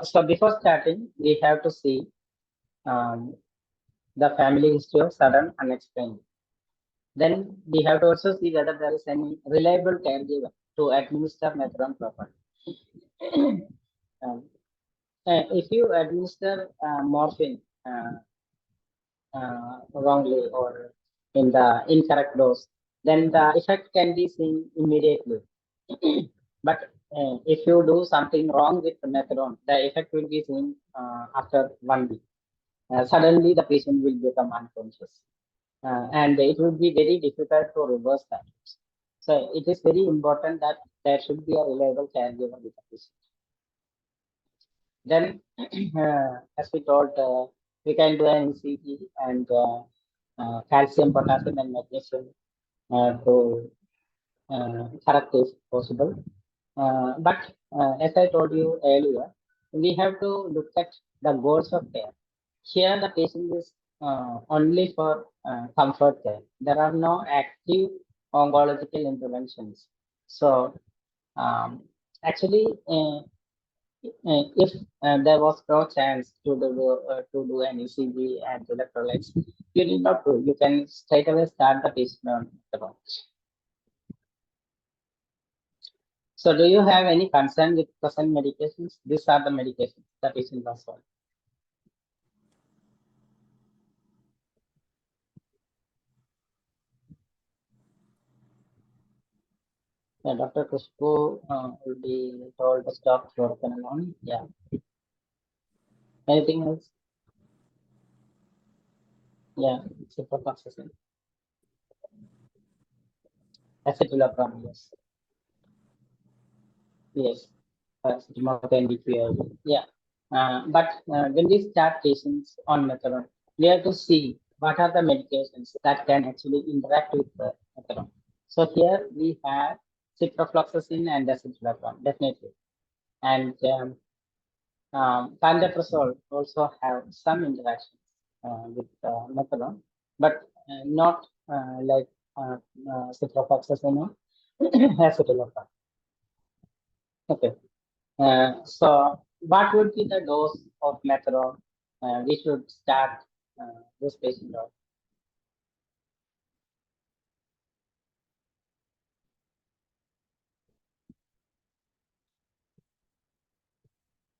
So before starting, we have to see um, the family history of sudden unexplained. Then we have to also see whether there is any reliable caregiver to administer methadone properly. Um, if you administer morphine wrongly or in the incorrect dose, then the effect can be seen immediately. But if you do something wrong with the methadone, the effect will be seen after 1 week. Suddenly, the patient will become unconscious, and it will be very difficult to reverse that. So, it is very important that there should be a reliable caregiver with the patient. Then, as we told, we can do an ECG and calcium, potassium, and magnesium to correct if possible. But as I told you earlier, we have to look at the goals of care. Here, the patient is only for comfort care. There are no active oncological interventions. So, actually, if there was no chance to do an ECG and electrolytes, you need not do. You can straight away start the patient on methadone. So, do you have any concern with present medications? These are the medications the patient was on. Yeah, Dr. Kushbu will be told to stop fluoroquinolone. Yeah. Anything else? Yeah, ciprofloxacin. Acetalopram, yes. Yes. Yeah. But when we start patients on methadone, we have to see what are the medications that can actually interact with the methadone. So here we have ciprofloxacin and acetalopram, definitely. And pantoprazole also have some interactions with methadone, but not like ciprofloxacin or acetalopram. Okay. So, what would be the dose of methadone we should start this patient on?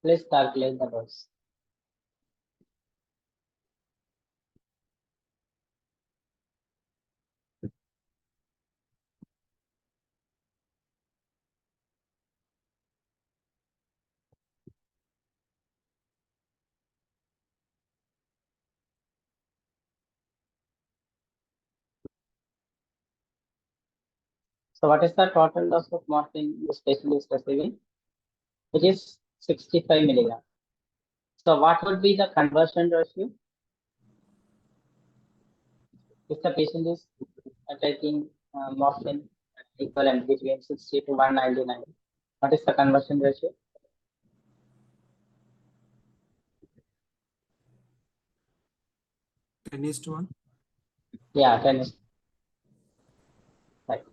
Please calculate the dose. So, what is the total dose of morphine this patient is receiving? It is 65 milligram. So, what would be the conversion ratio? If the patient is taking morphine equivalent between 60 to 199, what is the conversion ratio? 10:1. Yeah, 10 is right.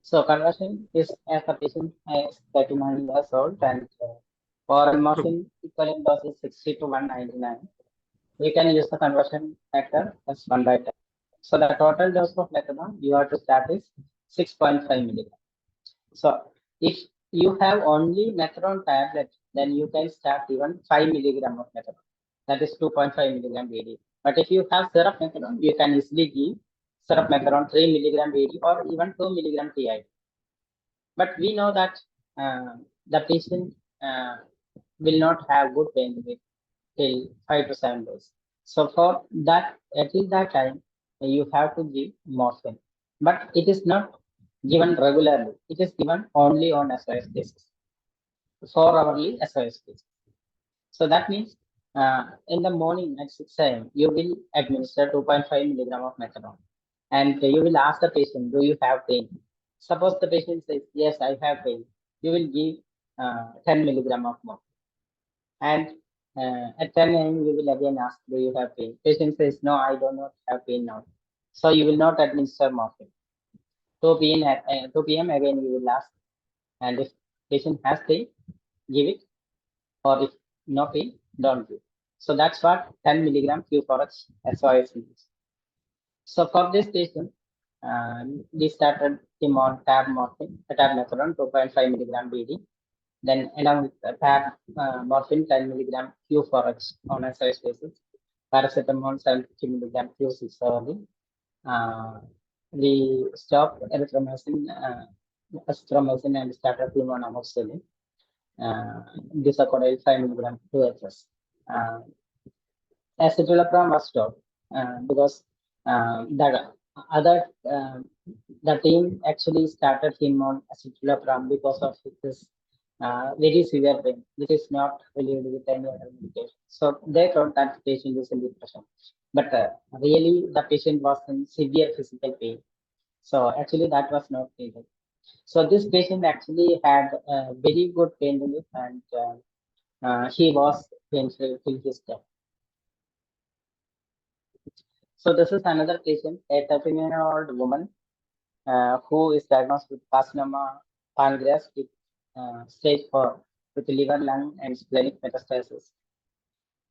So conversion is as the patient is 39 years old and for morphine equivalent dose is 60 to 199. We can use the conversion factor as 1 by 10. So the total dose of methadone you have to start is 6.5 milligram. So if you have only methadone tablet, then you can start even 5 milligram of methadone. That is 2.5 milligram BD. But if you have syrup methadone, you can easily give syrup methadone 3 milligram BD or even 2 milligram TI. But we know that the patient will not have good pain relief till 5 to 7 days. So for that, till that time, you have to give morphine. But it is not given regularly. It is given only on SOS basis, 4 hourly SOS basis. So that means in the morning at 6 a.m., you will administer 2.5 milligram of methadone. And you will ask the patient, do you have pain? Suppose the patient says, yes, I have pain. You will give 10 milligram of morphine. And at 10 a.m., you will again ask, do you have pain? Patient says, no, I do not have pain now. So you will not administer morphine. 2 p.m. again, you will ask. And if patient has pain, give it. Or if no pain, don't give. So that's what 10 milligram Q4X SOS is. So for this patient, we started him on tab morphine, tab methadone 2.5 milligram BD. Then along with the tab morphine 10 milligram Q4X on SOS basis, paracetamol 750 milligram Q6 hourly. We stopped erythromycin and started him on amoxicillin. Disaccordate 5 milligram 2HS. Acetalopram was stopped because the other the team actually started him on acetalopram because of this very severe pain, which is not relieved with any other medication. So they thought that the patient is in depression, but really the patient was in severe physical pain. So actually that was not needed. So this patient actually had very good pain relief and he was pain-free till his death. So this is another patient, a 39-year-old woman who is diagnosed with carcinoma pancreas with stage 4 with liver, lung, and splenic metastasis.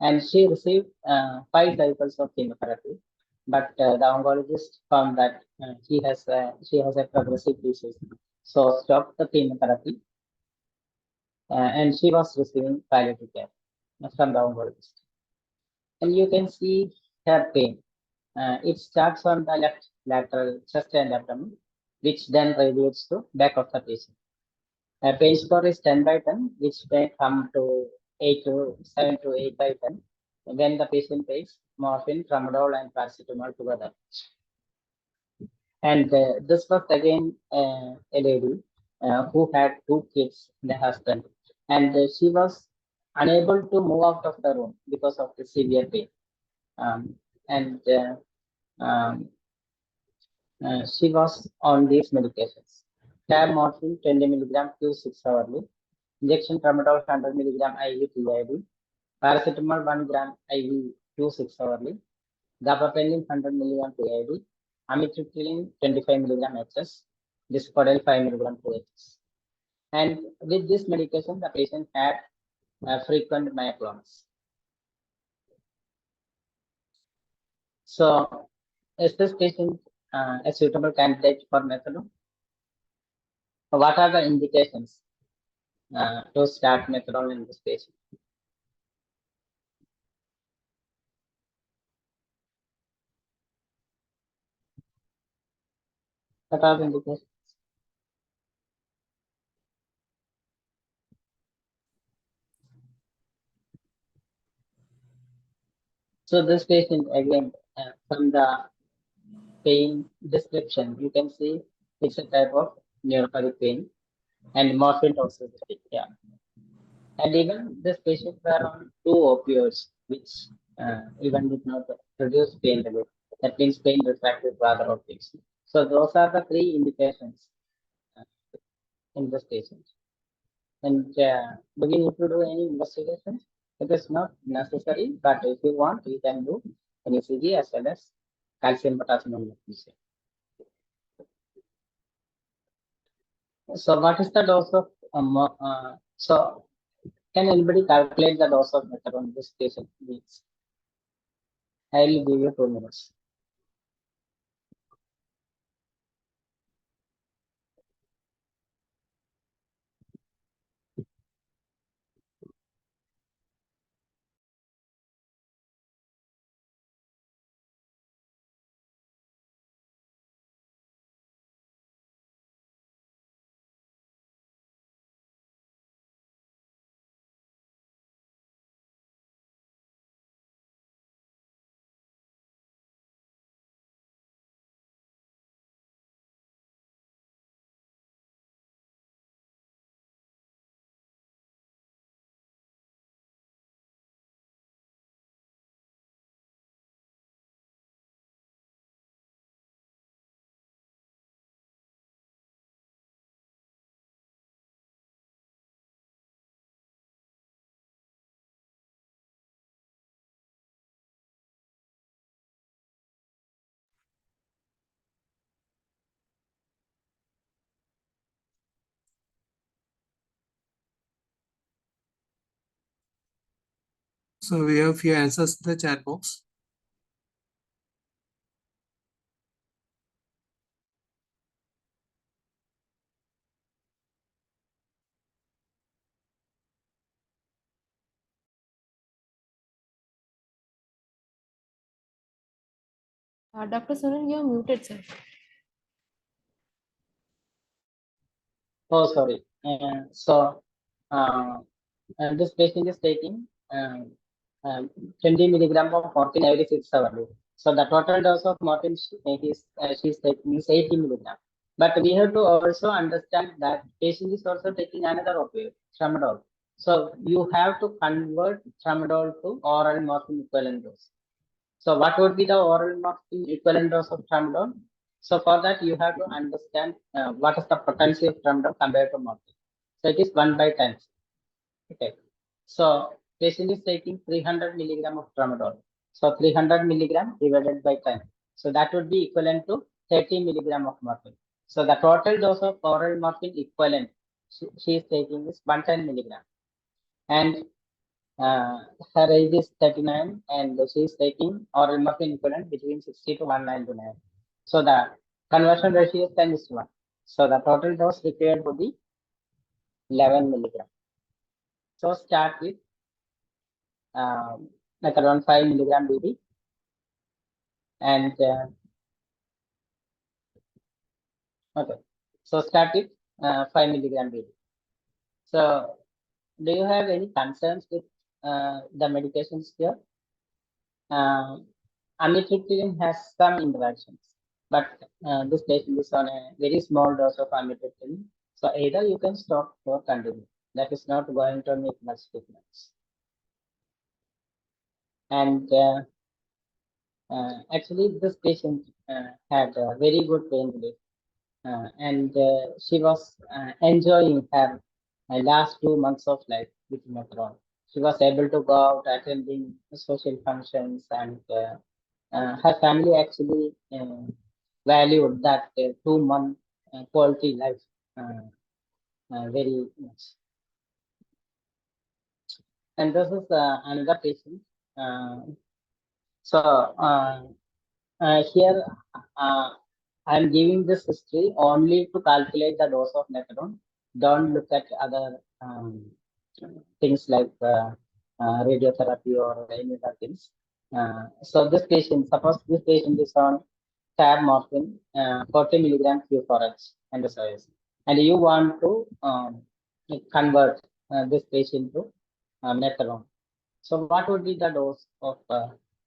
And she received 5 cycles of chemotherapy, but the oncologist found that she has a progressive disease. So stopped the chemotherapy and she was receiving palliative care from the oncologist. And you can see her pain. It starts on the left lateral chest and abdomen, which then radiates to back of the patient. Pain score is 10 by 10, which may come to 7 to 8 by 10. when the patient takes morphine, tramadol, and paracetamol together. And this was again a lady who had two kids, the husband, and she was unable to move out of the room because of the severe pain. And um, she was on these medications. Tab morphine 20 milligram Q6 hourly, injection tramadol 100 milligram IV PID, paracetamol 1 gram IV Q6 hourly, gabapentin 100 milligram PID, amitriptyline 25 milligram HS, Discodil 5 milligram 2HS. And with this medication, the patient had frequent myoclonus. So, is this patient a suitable candidate for methadone? What are the indications to start methadone in this patient? What are the indications? So this patient again from the pain description, you can see it's a type of neuropathic pain and morphine toxicity. Yeah, and even this patient were on two opioids, which even did not produce pain relief. That means pain refractory to other opioids. So those are the three indications in this patient. And do we need to do any investigations? It is not necessary, but if you want, you can do an ECG as well as calcium potassium magnesium. So what is the dose of so can anybody calculate the dose of methadone this patient needs? I will give you 2 minutes. So we have few answers in the chat box. Dr. Sunil, you are muted, sir. Oh, sorry. This patient is taking 20 milligram of morphine every 6 hours. So the total dose of morphine she's taking is 80 milligram. But we have to also understand that patient is also taking another opioid, tramadol. So you have to convert tramadol to oral morphine equivalent dose. So what would be the oral morphine equivalent dose of tramadol? So for that, you have to understand what is the potency of tramadol compared to morphine. So it is 1 by 10. Okay. So patient is taking 300 milligram of tramadol. So 300 milligram divided by 10. So that would be equivalent to 30 milligram of morphine. So the total dose of oral morphine equivalent she is taking is 110 milligram. And her age is 39 and she is taking oral morphine equivalent between 60 to 199. So the conversion ratio is 10:1. So the total dose required would be 11 milligram. So start with like around 5 milligram BD and okay. So start with 5 milligram BD. So do you have any concerns with the medications here? amitriptyline has some interactions, but this patient is on a very small dose of amitriptyline. So either you can stop or continue. That is not going to make much difference. And actually, this patient had a very good pain relief, and she was enjoying her last 2 months of life with methadone. She was able to go out attending social functions, and her family actually valued that 2 month quality life very much. And this is another patient. So here I'm giving this history only to calculate the dose of methadone. Don't look at other things like radiotherapy or any other things. So this patient, suppose this patient is on tab morphine, 40 milligram Q4H and SOS, and you want to convert this patient to methadone. So what would be the dose of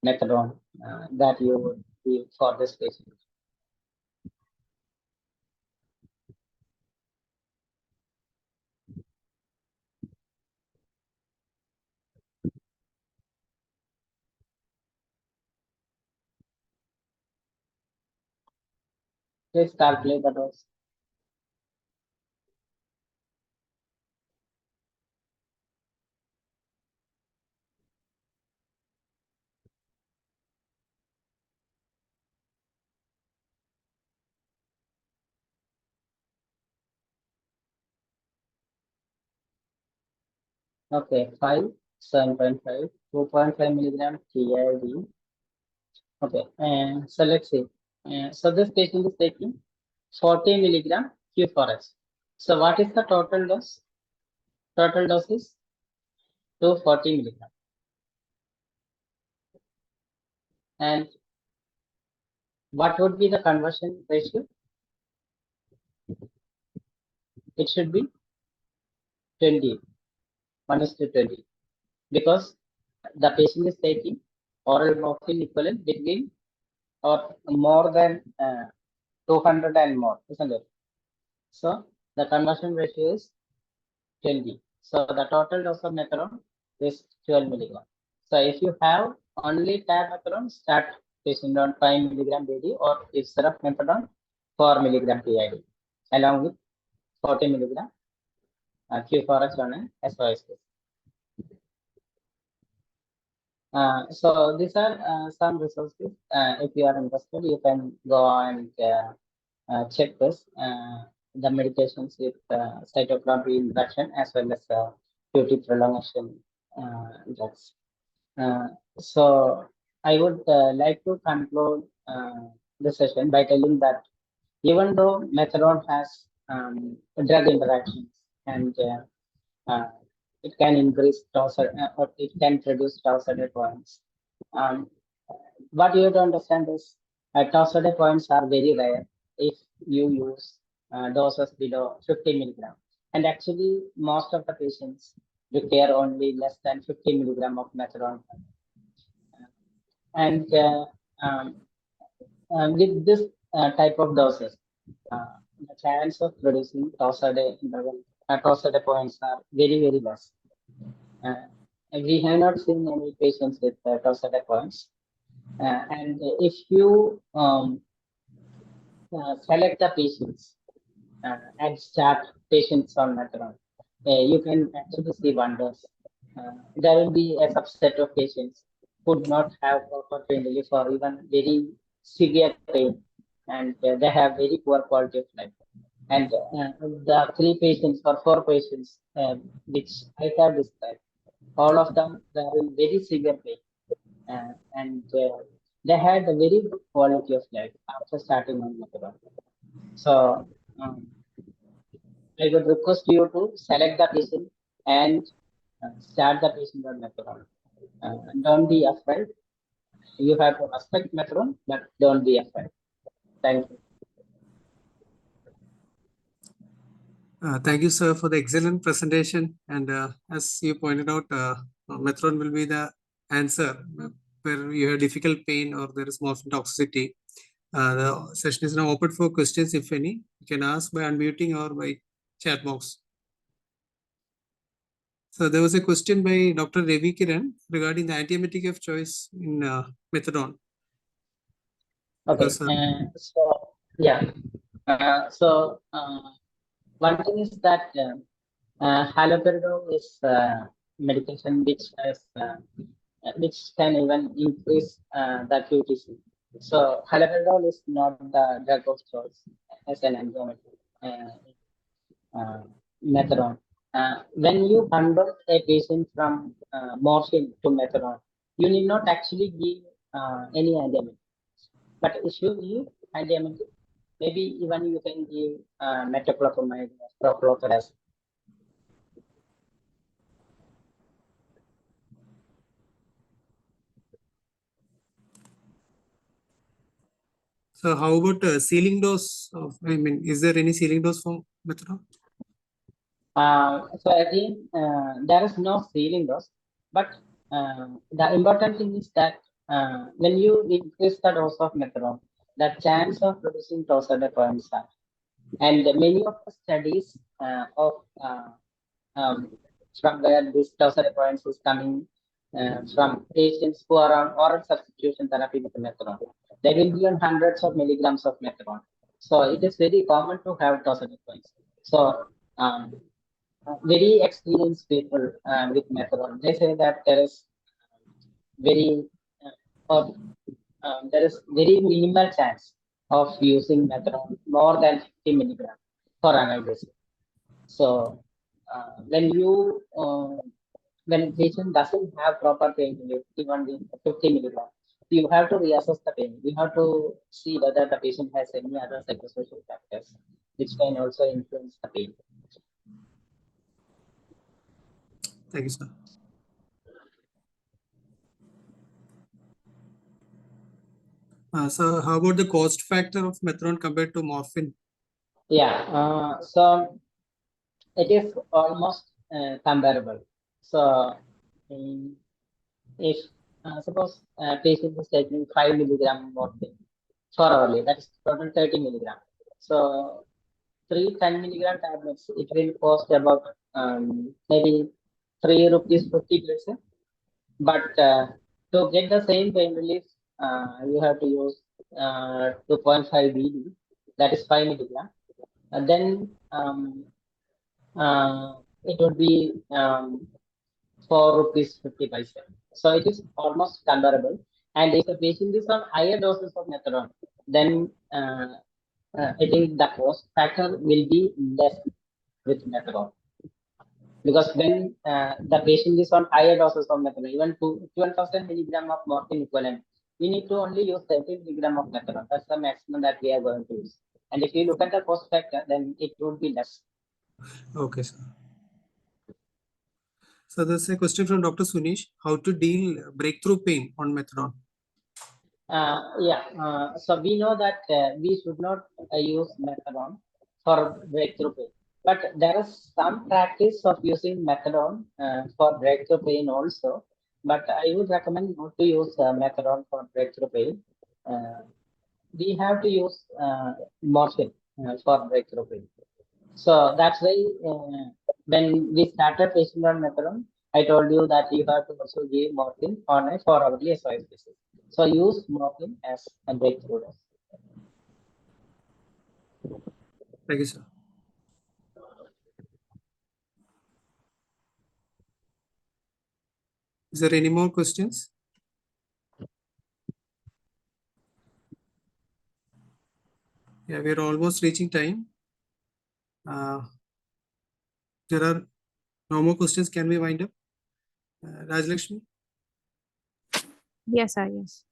methadone that you would give for this patient? Please calculate the dose. Okay, 5, 7.5, 2.5 milligram TID. Okay, and so let's see. So this patient is taking 40 milligram Q4H. So what is the total dose? Total dose is 240 milligram. And what would be the conversion ratio? It should be 20, 1:20, because the patient is taking oral morphine equivalent between or more than 200 and more, isn't it? So the conversion ratio is 20. So the total dose of methadone is 12 milligram. So if you have only tab methadone, start patient on 5 milligram BD, or if syrup methadone, 4 milligram PID, along with 40 milligram Q4H on an SOS. So these are some resources. If you are interested, you can go and check this. The medications with cytochrome induction as well as QT prolongation drugs. So I would like to conclude the session by telling that even though methadone has drug interactions and it can increase or it can produce toxicity points. What you have to understand is toxicity points are very rare if you use doses below 50 milligram. And actually, most of the patients require only less than 50 milligram of methadone. And with this type of doses, the chance of producing toxicity points are very, very less. We have not seen any patients with toxicity points. And if you select the patients and start patients on methadone, you can actually see wonders. There will be a subset of patients who do not have proper pain relief or even very severe pain, and they have very poor quality of life. And the 3 patients or 4 patients which I have described, all of them were in very severe pain, and they had a very good quality of life after starting on methadone. So I would request you to select the patient and start the patient on methadone. Don't be afraid. You have to respect methadone, but don't be afraid. Thank you. Thank you, sir, for the excellent presentation. And as you pointed out, methadone will be the answer where you have difficult pain or there is morphine toxicity. The session is now open for questions, if any. You can ask by unmuting or by chat box. So there was a question by Dr. Ravi Kiran regarding the antiemetic of choice in methadone. Okay. Because, So yeah. One thing is that haloperidol is medication which can even increase the QTC. So haloperidol is not the drug of choice as an antiemetic methadone. When you convert a patient from morphine to methadone, you need not actually give any antiemetic. But if you give antiemetic, maybe even you can give metoclopramide or prochlorperazine. so how about ceiling dose of, is there any ceiling dose for methadone? So again, there is no ceiling dose, but the important thing is that when you increase the dose of methadone, the chance of producing torsades are. And many of the studies from where this torsades is coming from patients who are on oral substitution therapy with methadone. They will be on hundreds of milligrams of methadone. So it is very common to have torsades. So very experienced people with methadone, they say that there is very there is very minimal chance of using methadone more than 50 milligrams for analgesic. So when patient doesn't have proper pain relief, even with 50 milligrams, you have to reassess the pain. You have to see whether the patient has any other psychosocial factors which can also influence the pain. Thank you, sir. So how about the cost factor of methadone compared to morphine? Yeah, so it is almost comparable. So if suppose patient is taking 5 milligram morphine for hourly, that is total 30 milligram. So 3 10 milligram tablets, it will cost about maybe 3 rupees 50 paise. But to get the same pain relief, you have to use 2.5 BD, that is 5 milligram. And then it would be 4 rupees 50 paise. So it is almost comparable. And if the patient is on higher doses of methadone, then I think the cost factor will be less with methadone. Because when the patient is on higher doses of methadone, even 12,000 milligram of morphine equivalent, we need to only use 30 milligram of methadone. That's the maximum that we are going to use. And if you look at the cost factor, then it would be less. Okay, sir. So there's a question from Dr. Sunish: how to deal breakthrough pain on methadone? So we know that we should not use methadone for breakthrough pain. But there is some practice of using methadone for breakthrough pain also. But I would recommend not to use methadone for breakthrough pain. We have to use morphine for breakthrough pain. So that's why when we started patient on methadone, I told you that you have to also give morphine on a 4-hourly SOS basis. So use morphine as a breakthrough dose. Thank you, sir. Is there any more questions? Yeah, we are almost reaching time. There are no more questions. Can we wind up? Rajlakshmi? Yes, sir. Yes.